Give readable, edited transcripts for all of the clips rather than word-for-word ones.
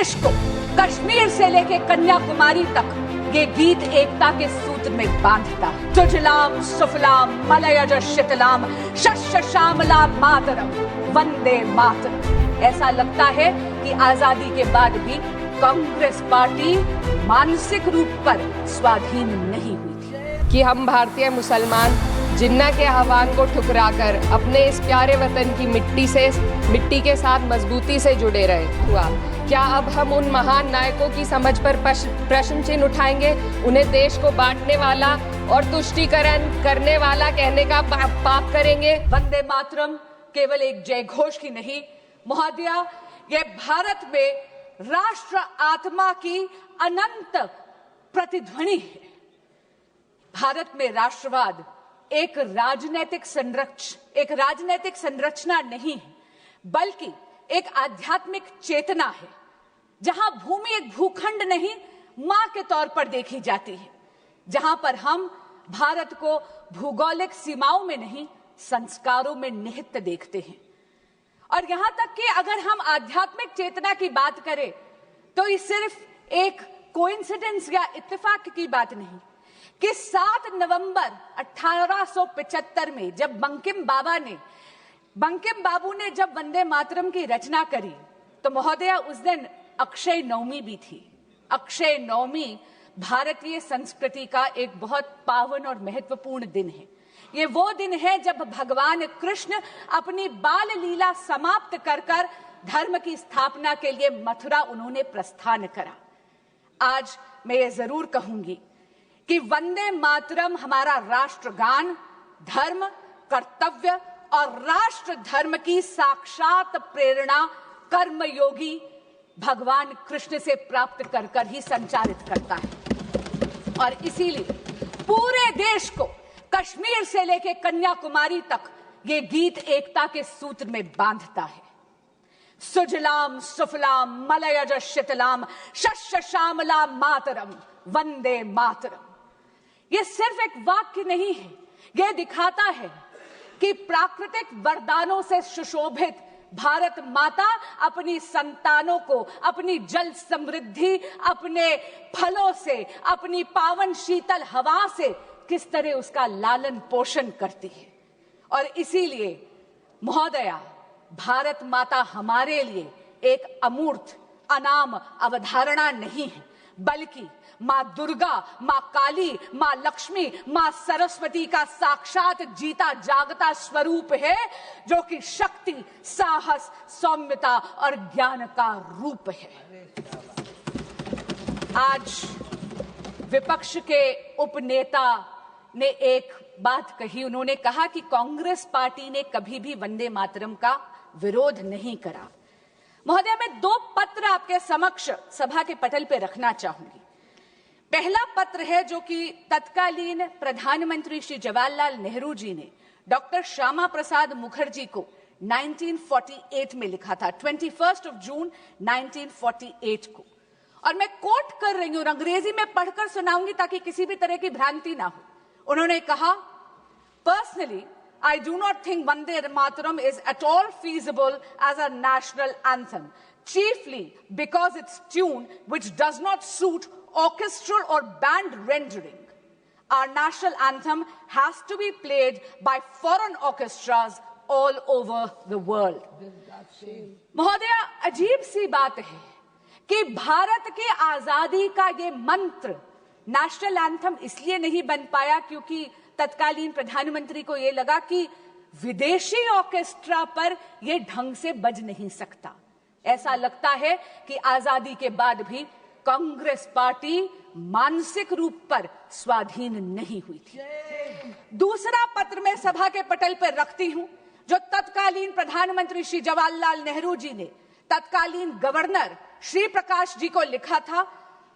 देश को कश्मीर से लेके कन्याकुमारी तक ये गीत एकता के सूत्र में बांधता है। सुजलाम सुफलाम मलयज शीतलाम शस्य श्यामलाम मातरम वंदे मातरम। ऐसा लगता है कि आजादी के बाद भी कांग्रेस पार्टी मानसिक रूप पर स्वाधीन नहीं हुई थी कि हम भारतीय मुसलमान जिन्ना के आह्वान को ठुकराकर अपने इस प्यारे वतन की मिट्टी के साथ मजबूती से जुड़े रहे हुआ। क्या अब हम उन महान नायकों की समझ पर प्रश्न चिन्ह उठाएंगे? उन्हें देश को बांटने वाला और तुष्टीकरण करने वाला कहने का पाप करेंगे? वंदे मातरम केवल एक जय घोष की नहीं महोदया, यह भारत में राष्ट्र आत्मा की अनंत प्रतिध्वनि है। भारत में राष्ट्रवाद एक राजनैतिक संरचना नहीं है, बल्कि एक आध्यात्मिक चेतना है, जहां भूमि एक भूखंड नहीं मां के तौर पर देखी जाती है, जहां पर हम भारत को भौगोलिक सीमाओं में नहीं संस्कारों में निहित देखते हैं। और यहां तक कि अगर हम आध्यात्मिक चेतना की बात करें तो ये सिर्फ एक कोइंसिडेंस या इत्तेफाक की बात नहीं कि 7 नवंबर 1875 में जब बंकिम बाबू ने जब वंदे मातरम की रचना करी तो महोदया उस दिन अक्षय नवमी भी थी। अक्षय नवमी भारतीय संस्कृति का एक बहुत पावन और महत्वपूर्ण दिन है। ये वो दिन है जब भगवान कृष्ण अपनी बाल लीला समाप्त कर धर्म की स्थापना के लिए मथुरा उन्होंने प्रस्थान करा। आज मैं ये जरूर कहूंगी कि वंदे मातरम हमारा राष्ट्रगान, धर्म, कर्तव्य और राष्ट्र धर्म की साक्षात प्रेरणा कर्मयोगी भगवान कृष्ण से प्राप्त कर ही संचालित करता है। और इसीलिए पूरे देश को कश्मीर से लेकर कन्याकुमारी तक ये गीत एकता के सूत्र में बांधता है। सुजलाम सुफलाम मलयज शीतलाम शस्य श्यामलाम मातरम वंदे मातरम। ये सिर्फ एक वाक्य नहीं है, यह दिखाता है कि प्राकृतिक वरदानों से सुशोभित भारत माता अपनी संतानों को अपनी जल समृद्धि, अपने फलों से, अपनी पावन शीतल हवा से किस तरह उसका लालन पोषण करती है। और इसीलिए महोदया, भारत माता हमारे लिए एक अमूर्त अनाम अवधारणा नहीं है, बल्कि मां दुर्गा, मां काली, मां लक्ष्मी, मां सरस्वती का साक्षात जीता जागता स्वरूप है, जो कि शक्ति, साहस, सौम्यता और ज्ञान का रूप है। आज विपक्ष के उपनेता ने एक बात कही। उन्होंने कहा कि कांग्रेस पार्टी ने कभी भी वंदे मातरम का विरोध नहीं करा। महोदय, मैं 2 पत्र आपके समक्ष सभा के पटल पर रखना चाहूंगी। पहला पत्र है जो कि तत्कालीन प्रधानमंत्री श्री जवाहरलाल नेहरू जी ने डॉक्टर श्यामा प्रसाद मुखर्जी को 1948 में लिखा था, 21 जून 1948 को। और मैं कोट कर रही हूं, अंग्रेजी में पढ़कर सुनाऊंगी ताकि किसी भी तरह की भ्रांति ना हो। उन्होंने कहा, personally I do not think Vande Mataram is at all feasible as a national anthem, chiefly because its tune, which does not suit orchestral or band rendering. Our national anthem has to be played by foreign orchestras all over the world. महोदया, अजीब सी बात है कि भारत की आजादी का ये मंत्र नेशनल एंथम इसलिए नहीं बन पाया क्योंकि तत्कालीन प्रधानमंत्री को यह लगा कि विदेशी ऑर्केस्ट्रा पर यह ढंग से बज नहीं सकता। ऐसा लगता है कि आजादी के बाद भी कांग्रेस पार्टी मानसिक रूप पर स्वाधीन नहीं हुई थी। दूसरा पत्र मैं सभा के पटल पर रखती हूं जो तत्कालीन प्रधानमंत्री श्री जवाहरलाल नेहरू जी ने तत्कालीन गवर्नर श्री प्रकाश जी को लिखा था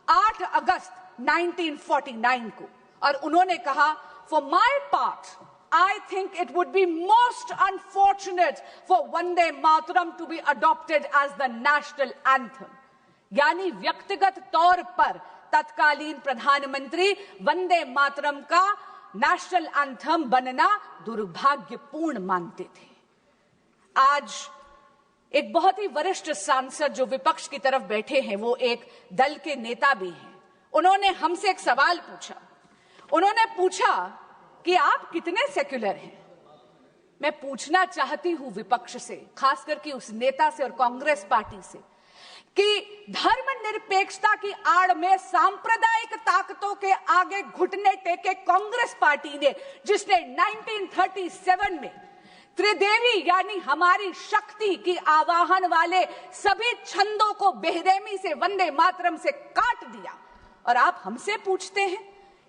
8 अगस्त 1949 को। और उन्होंने कहा, For my part, I think it would be most unfortunate for Vande Mataram to be adopted as the national anthem. यानी व्यक्तिगत तौर पर तत्कालीन प्रधानमंत्री वंदे मातरम का नेशनल एंथम बनना दुर्भाग्यपूर्ण मानते थे। आज एक बहुत ही वरिष्ठ सांसद जो विपक्ष की तरफ बैठे हैं, वो एक दल के नेता भी हैं। उन्होंने हमसे एक सवाल पूछा। उन्होंने पूछा कि आप कितने सेक्युलर हैं। मैं पूछना चाहती हूं विपक्ष से, खास करके उस नेता से और कांग्रेस पार्टी से, कि धर्मनिरपेक्षता की आड़ में सांप्रदायिक ताकतों के आगे घुटने टेके कांग्रेस पार्टी ने, जिसने 1937 में त्रिदेवी यानी हमारी शक्ति की आवाहन वाले सभी छंदों को बेरहमी से वंदे मातरम से काट दिया, और आप हमसे पूछते हैं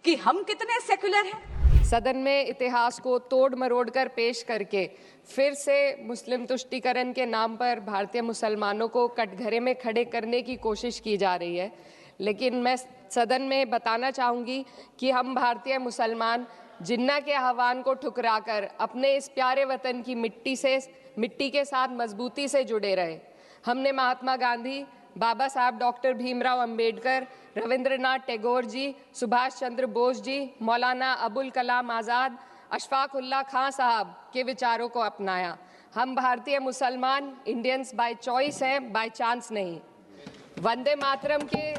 कि हम कितने सेक्युलर हैं। सदन में इतिहास को तोड़ मरोड़ कर पेश करके फिर से मुस्लिम तुष्टीकरण के नाम पर भारतीय मुसलमानों को कटघरे में खड़े करने की कोशिश की जा रही है। लेकिन मैं सदन में बताना चाहूँगी कि हम भारतीय मुसलमान जिन्ना के आह्वान को ठुकराकर अपने इस प्यारे वतन की मिट्टी के साथ मजबूती से जुड़े रहे। हमने महात्मा गांधी, बाबा साहब डॉक्टर भीमराव अंबेडकर, रविंद्रनाथ टैगोर जी, सुभाष चंद्र बोस जी, मौलाना अबुल कलाम आज़ाद, अशफाक उल्लाह खां साहब के विचारों को अपनाया। हम भारतीय मुसलमान इंडियंस बाय चॉइस हैं, बाय चांस नहीं। वंदे मातरम के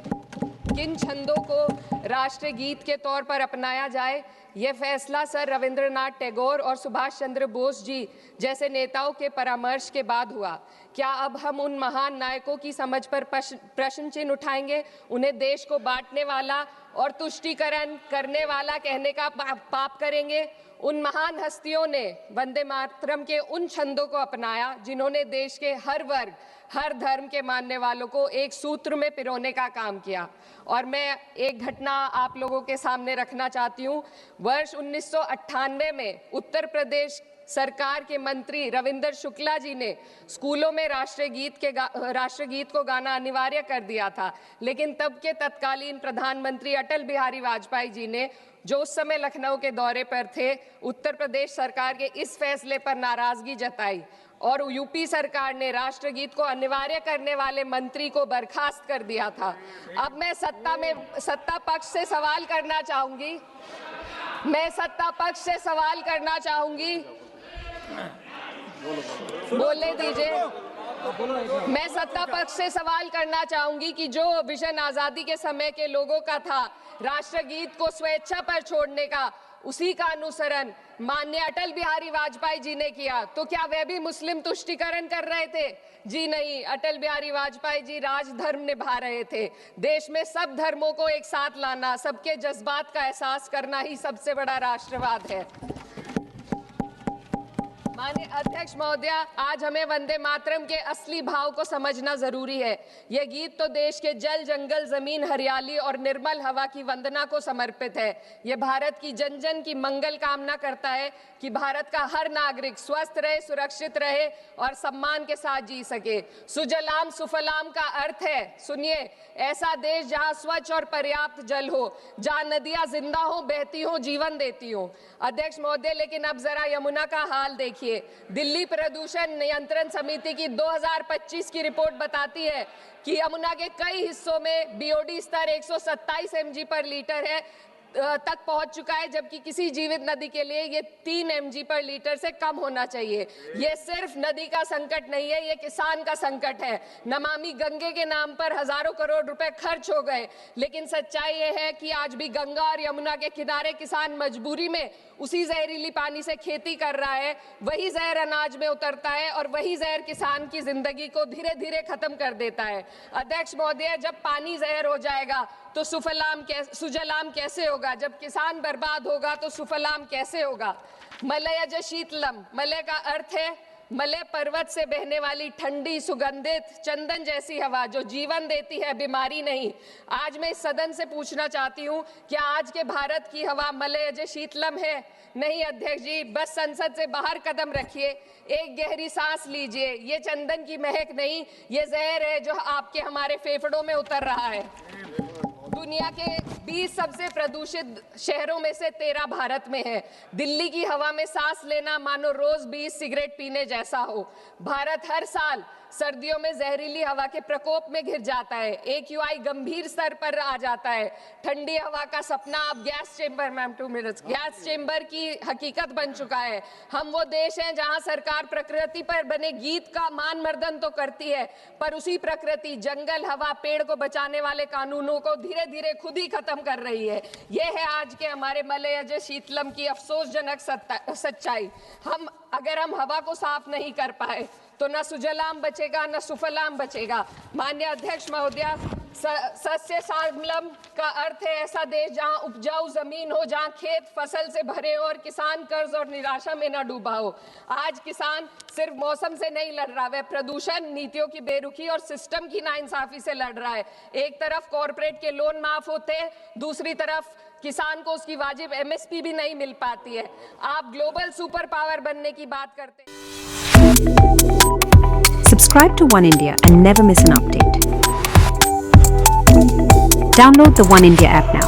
किन छंदों को राष्ट्रीय गीत के तौर पर अपनाया जाए, यह फैसला सर रविंद्रनाथ टैगोर और सुभाष चंद्र बोस जी जैसे नेताओं के परामर्श के बाद हुआ। क्या अब हम उन महान नायकों की समझ पर प्रश्न चिन्ह उठाएंगे, उन्हें देश को बांटने वाला और तुष्टीकरण करने वाला कहने का पाप करेंगे? उन महान हस्तियों ने वंदे मातरम के उन छंदों को अपनाया जिन्होंने देश के हर वर्ग, हर धर्म के मानने वालों को एक सूत्र में पिरोने का काम किया। और मैं एक घटना आप लोगों के सामने रखना चाहती हूँ। वर्ष 1998 में उत्तर प्रदेश सरकार के मंत्री रविंदर शुक्ला जी ने स्कूलों में राष्ट्रीय गीत को गाना अनिवार्य कर दिया था। लेकिन तब के तत्कालीन प्रधानमंत्री अटल बिहारी वाजपेयी जी ने, जो उस समय लखनऊ के दौरे पर थे, उत्तर प्रदेश सरकार के इस फैसले पर नाराजगी जताई और यूपी सरकार ने राष्ट्रगीत को अनिवार्य करने वाले मंत्री को बर्खास्त कर दिया था। अब मैं सत्ता पक्ष से सवाल करना चाहूंगी, बोलने दीजिए। मैं सत्ता पक्ष से सवाल करना चाहूंगी कि जो विजन आजादी के समय के लोगों का था राष्ट्रगीत को स्वेच्छा पर छोड़ने का, उसी का अनुसरण माननीय अटल बिहारी वाजपेयी जी ने किया, तो क्या वे भी मुस्लिम तुष्टीकरण कर रहे थे? जी नहीं, अटल बिहारी वाजपेयी जी राजधर्म निभा रहे थे। देश में सब धर्मों को एक साथ लाना, सबके जज्बात का एहसास करना ही सबसे बड़ा राष्ट्रवाद है। माननीय अध्यक्ष महोदया, आज हमें वंदे मातरम के असली भाव को समझना जरूरी है। यह गीत तो देश के जल, जंगल, जमीन, हरियाली और निर्मल हवा की वंदना को समर्पित है। यह भारत की जन जन की मंगल कामना करता है कि भारत का हर नागरिक स्वस्थ रहे, सुरक्षित रहे और सम्मान के साथ जी सके। सुजलाम सुफलाम का अर्थ है, सुनिए, ऐसा देश जहां स्वच्छ और पर्याप्त जल हो, जहां नदियां जिंदा हो, बहती हो, जीवन देती हो। अध्यक्ष महोदय, लेकिन अब जरा यमुना का हाल देखिए। दिल्ली प्रदूषण नियंत्रण समिति की 2025 की रिपोर्ट बताती है कि यमुना के कई हिस्सों में बीओडी स्तर 127 mg पर लीटर है तक पहुंच चुका है, जबकि किसी जीवित नदी के लिए ये 3 mg पर लीटर से कम होना चाहिए। ये सिर्फ नदी का संकट नहीं है, ये किसान का संकट है। नमामि गंगे के नाम पर हजारों करोड़ रुपए खर्च हो गए, लेकिन सच्चाई ये है कि आज भी गंगा और यमुना के किनारे किसान मजबूरी में उसी जहरीली पानी से खेती कर रहा है। वही जहर अनाज में उतरता है और वही जहर किसान की जिंदगी को धीरे धीरे खत्म कर देता है। अध्यक्ष महोदय, जब पानी जहर हो जाएगा तो सुजलाम कैसे होगा? जब किसान बर्बाद होगा तो सुफलाम कैसे होगा? मलयज शीतलम, मलय का अर्थ है मलय पर्वत से बहने वाली ठंडी, सुगंधित, चंदन जैसी हवा जो जीवन देती है, बीमारी नहीं। आज मैं इस सदन से पूछना चाहती हूँ, क्या आज के भारत की हवा मलयज शीतलम है? नहीं अध्यक्ष जी, बस संसद से बाहर कदम रखिए, एक गहरी सांस लीजिए। ये चंदन की महक नहीं, ये जहर है जो आपके हमारे फेफड़ों में उतर रहा है। दुनिया के 20 सबसे प्रदूषित शहरों में से 13 भारत में है। दिल्ली की हवा में सांस लेना मानो रोज 20 सिगरेट पीने जैसा हो। भारत हर साल सर्दियों में जहरीली हवा के प्रकोप में घिर जाता है, AQI गंभीर स्तर पर आ जाता है। ठंडी हवा का सपना अब gas chamber, ma'am 2 minutes, gas chamber की हकीकत बन चुका है। हम वो देश हैं जहां सरकार प्रकृति पर बने गीत का मान मर्दन तो करती है, पर उसी प्रकृति, जंगल, हवा, पेड़ को बचाने वाले कानूनों को धीरे धीरे खुद ही खत्म कर रही है। ये है आज के हमारे मलयज शीतलम की अफसोसजनक सच्चाई। अगर हम हवा को साफ नहीं कर पाए तो न सुजलाम बचेगा न सुफलाम बचेगा। माननीय अध्यक्ष महोदया, सस्य श्यामलम का अर्थ है ऐसा देश जहां उपजाऊ जमीन हो, जहां खेत फसल से भरे हो और किसान कर्ज और निराशा में न डूबा हो। आज किसान सिर्फ मौसम से नहीं लड़ रहा, वह प्रदूषण, नीतियों की बेरुखी और सिस्टम की नाइंसाफी से लड़ रहा है। एक तरफ कॉरपोरेट के लोन माफ होते हैं, दूसरी तरफ किसान को उसकी वाजिब MSP भी नहीं मिल पाती है। आप ग्लोबल सुपर पावर बनने की बात करते हैं। Subscribe to One India and never miss an update. Download the One India app now.